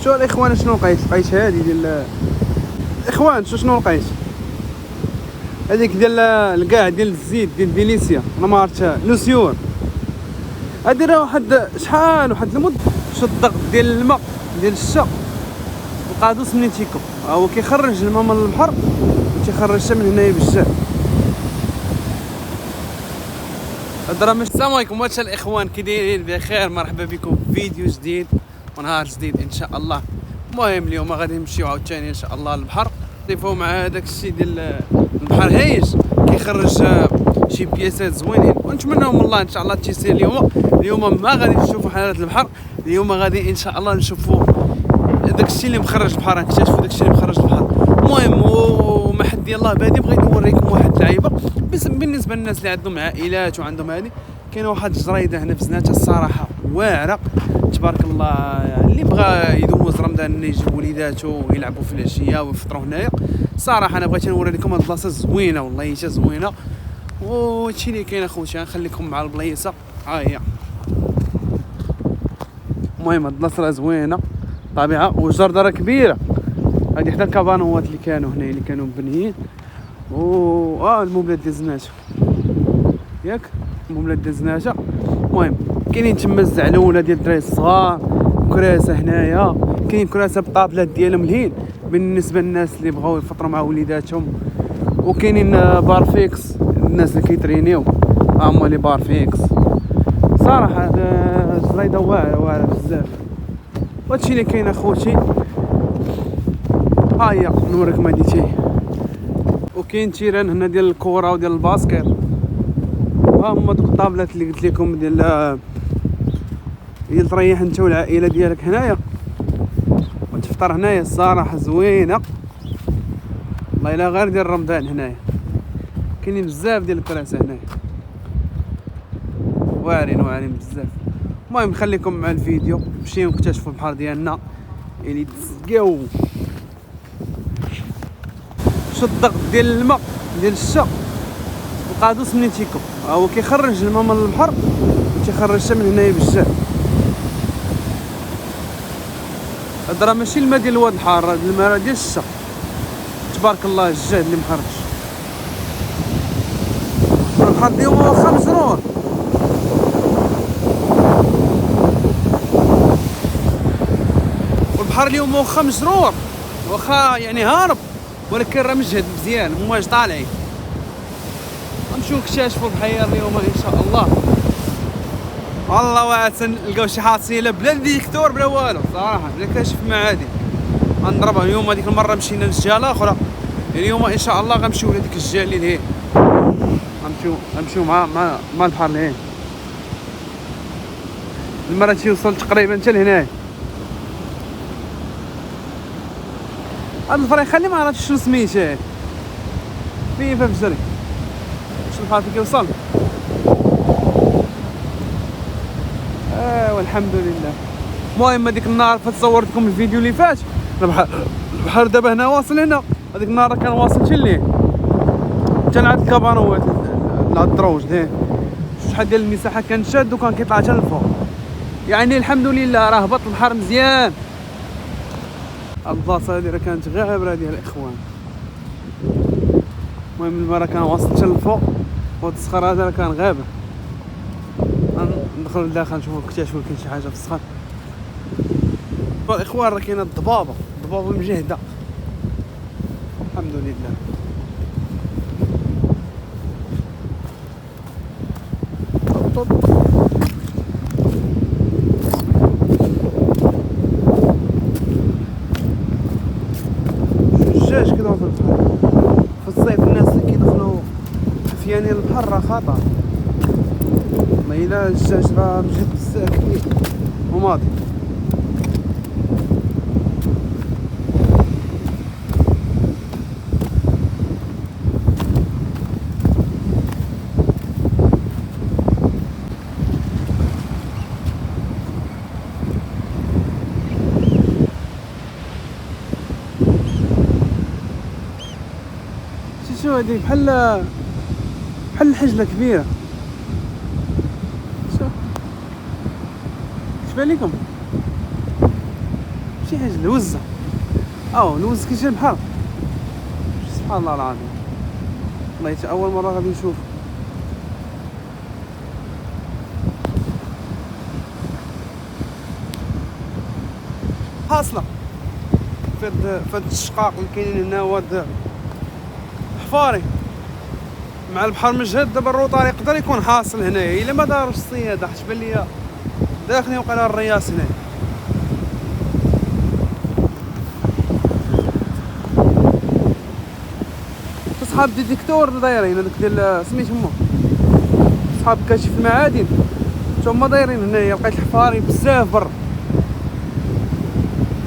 شو الاخوان شنو لقيت هذه ديال الاخوان شنو لقيت هذيك ديال الكاع ديال الزيت ديال فينيسيا انا ما عرفتها لوسيور هادي راه واحد شحال واحد المده شد الضغط ديال الماء ديال الشتا القادوس منين تيكب هو كيخرج الماء من البحر وتيخرجها من هنايا بالجهه. السلام عليكم واش الاخوان كي دايرين بخير؟ مرحبا بكم في فيديو جديد ونهار جديد ان شاء الله. المهم اليوم غادي نمشيو عاوتاني ان شاء الله للبحر نضيفو مع هذاك الشيء ديال البحر هايج كيخرج شي بياسات زوينين ونتمناو من الله ان شاء الله التيسير. اليوم ما غادي نشوفوا حالات البحر، اليوم غادي ان شاء الله نشوفوا داك الشيء اللي مخرج البحر، نكتشفوا داك الشيء اللي مخرج البحر. المهم وما حد يلاه بادي بغيت نوريكم واحد اللعيبه بالنسبه للناس اللي عندهم عائلات وعندهم هذه. كاينه واحد الجريده هنا في زناتة الصراحه واعره تبارك الله، اللي بغى يدوز رمضان يجيب وليداتو ويلعبوا في العشيه ويفطروا هنايا. صراحه انا بغيت نوري لكم هاد البلاصه زوينه والله حتى زوينه، وهادشي اللي كاين اخوتي غنخليكم مع البلايصه. ها هي المهم هاد البلاصه راه زوينه طبيعه وجرده راه كبيره. هادي حدا الكابانوات اللي كانوا هنا اللي كانوا مبنيين المبلات ديال زناتة ياك المبلات ديال زناتة. المهم كاينين تما الزعلوله ديال الدراري الصغار وكراسه هنايا، كاين كراسه بالطابلات ديالهم الهين بالنسبه للناس اللي بغاو يفطروا مع وليداتهم، وكاينين بارفيكس الناس اللي كيترينيو هما لي بارفيكس. صراحه الجريده واعره بزاف وهادشي اللي كاين اخوتي. ها هي نوريكم هادي وكاين تيران هنا ديال الكره وديال الباسكيت. ها هما دوك الطابلات اللي قلت لكم ديال تريح انت والعائله ديالك هنايا وتفطر هنايا. الصراحه زوينه والله الا غير ديال رمضان هنايا كاينين بزاف ديال الكراسي هنايا واعرين بزاف. المهم نخليكم مع الفيديو نمشيو نكتشفوا البحر ديالنا اللي تسقاو. شد الضغط ديال الماء ديال الشتا القادوس منين تيكب هو كيخرج الماء من البحر وتيخرجها من هنايا بالجهه. هاد راه ماشي الماء ديال الواد الحار، هاد الماء ديال الشتا تبارك الله الجهد اللي مخرج. البحر ديالو واخا مجرور والبحر اليوم واخا مجرور واخا يعني هارب، ولكن راه مجهد مزيان المواج طالعين. غنمشيو نكتشفوا البحيره اليوم ان شاء الله. والله واعر نلقاو شي حاصيله بلا ديكتور بلا والو صراحه بلا كاشف معادن غنضربها. اليوم هذيك المره مشينا للجهه الاخرى، اليوم ان شاء الله غنمشيو لهاديك الجهه اللي لهيه، غنمشيو مع البحر لهيه. المره تيوصل تقريبا حتى لهنايا. هاد الفريق خلي ما عرفتش شنو سميتو فين في الجري شنو البحر فين كيوصل. والحمد لله. المهم هذيك النهار فاش صورت لكم الفيديو اللي فات البحر دابا هنا واصل هنا، هذيك النهار كان واصل حتى ليه حتى لعند الكابانوات لعند الدروج ليه شحال ديال المساحه كان شاد وكان كيطلع حتى للفوق. يعني الحمد لله راه هبط البحر مزيان. البلاصه هذه راه كانت غابره ديال الاخوان. المهم المرة كان واصل حتى للفوق وهاد الصخر هذا راه كان غابه. ندخلوا لداخل نشوفوا نكتشفوا كاين شي حاجه في الصخر. الاخوان راه كاينه الضبابه مجهده الحمد لله. الجاج كيدور في البحر في الصيف، الناس اللي كيدخلوا حفيانين البحر راه خطر. ما إلا الجاج راه مجهد بزاف كبير وماضي. شو هادي بحال الحجله كبيره. شوف كيف لكم شي حاجه الوزه الوز كيجي البحر. سبحان الله العظيم، والله حتى اول مره غادي نشوف. حاصله في هاد الشقاق اللي كاينين هنا، وهاد حفاري مع البحر مجهد. دابا الروطار يقدر يكون حاصل هنايا الا ما داروش الصياده، حيت بان ليا داخلين وقيلا الرياس هنا. صحاب ديتيكتور دايرين هذوك ديال سميتهم صحاب كاشف المعادن، هما دايرين هنايا. لقيت الحفاري بزاف برا،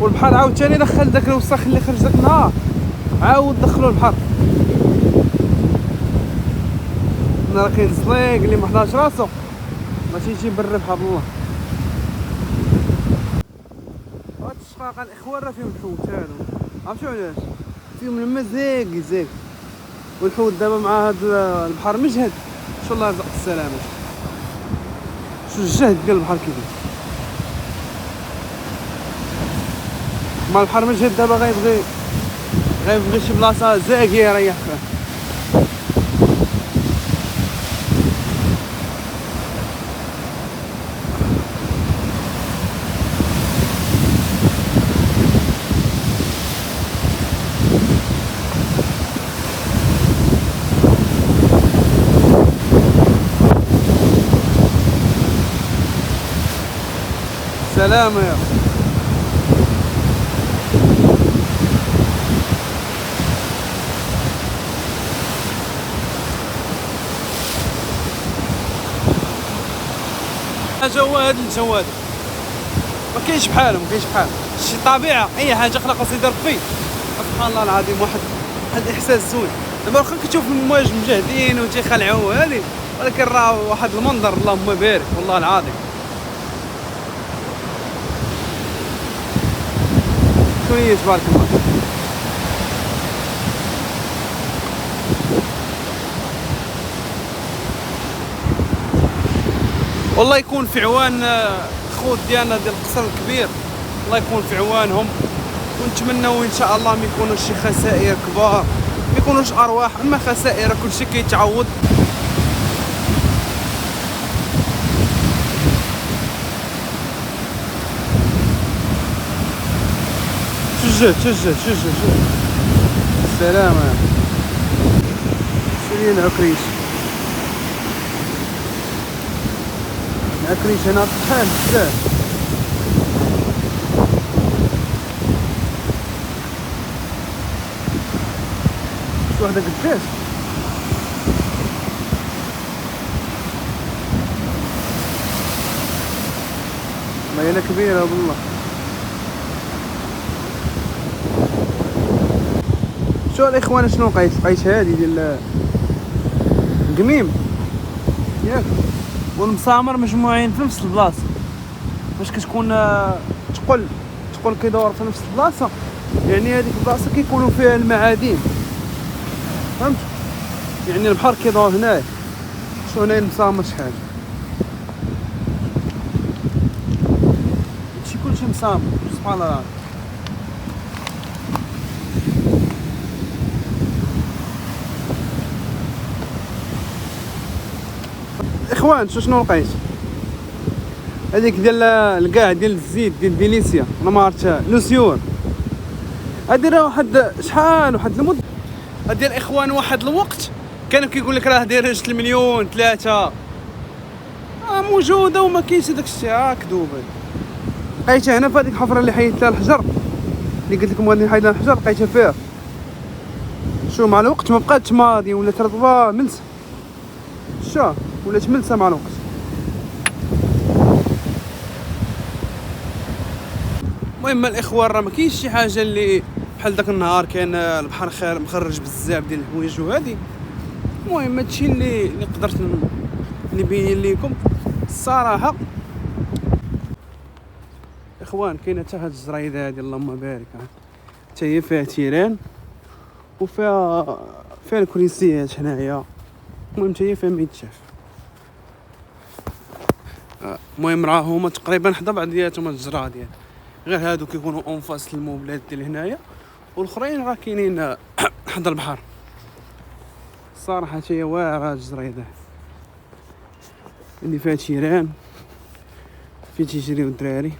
والبحر عاوتاني دخل داك الوسخ اللي خرج داك النهار، عاود دخلو البحر. راه كاين الزليق اللي محضاش راسو، ماشي يجي برا بحال الله. هاد الشقاق الاخوان راه فيهم الحوت هادو، عرفتو علاش؟ فيهم الماء زاك، والحوت دابا مع هاد البحر مجهد. ان شاء الله يرزق السلامه. شو الجهد ديال البحر كيفاش مع البحر مجهد. دابا غيبغي شي بلاصه زاكيه يريح فيها. سلامة يا جواد. الجواد ما كاينش بحالهم، شي طبيعه، اي حاجه خلق سيدي ربي. سبحان الله العظيم، واحد الاحساس زوين. دابا واخا كتشوف المواج مجهدين وتيخلعوا هادي، ولكن راه واحد المنظر اللهم بارك والله العظيم. شويه تبارك الله. والله يكون في عوان خوت ديالنا ديال القصر الكبير، الله يكون في عوانهم. ونتمنوا ان شاء الله ما يكونوش شي خسائر كبار، ما يكونوش ارواح، اما خسائر كلشي كيتعوض. شجه السلامة. شري العكريش هنا طحال بزاف. شو هذا قداش؟ ما هي كبيرة والله. شو الاخوان شنو لقيت هادي ديال القميم ياك والمسامر مجموعين في نفس البلاصه. فاش كتكون تقول كيدور في نفس البلاصه، يعني هذيك البلاصه كيكونوا فيها المعادن، فهمت؟ يعني البحر كيدور هنايا. شو هنايا المسامر شحال، هادشي كلشي مسامر. سبحان الله. اخوان شنو لقيت؟ هذيك ديال الكاع ديال الزيت ديال فينيسيا، انا ما عرفتها، لوسيون. هادي راه واحد شحال واحد المده هادي الاخوان. واحد الوقت كانوا كيقول لك راه دايره 3 مليون 3 موجوده وما كاينش داك الشيء. كذوبه. لقيتها هنا في هذيك الحفره اللي حيدت لها الحجر، اللي قلت لكم غادي نحيد لها الحجر، لقيتها فيها. شو مع الوقت ما بقاتش ماضي، ولا رطبه ملسه. شو ولات ملسه مع الوقت. المهم الاخوان راه ما كاينش شي حاجه اللي بحال داك النهار كان البحر خير مخرج بزاف ديال الحوايج وهادي. المهم هادشي اللي قدرت نبين لكم الصراحه. اخوان كاينه حتى هاد الزريده هادي اللهم بارك، حتى هي فيها تيران وفيها الكريسيات هنايا. المهم حتى هي فيها ما يتشاف. المهم راه هما تقريبا حدا بعضياتهم الجرا ديال غير هادو كيكونوا اونفاس الموبلات ديال هنايا، والاخرين راه كاينين حدا البحر. الصراحه هي واعره الجريده اللي فيها تيران فين تيجريو الدراري.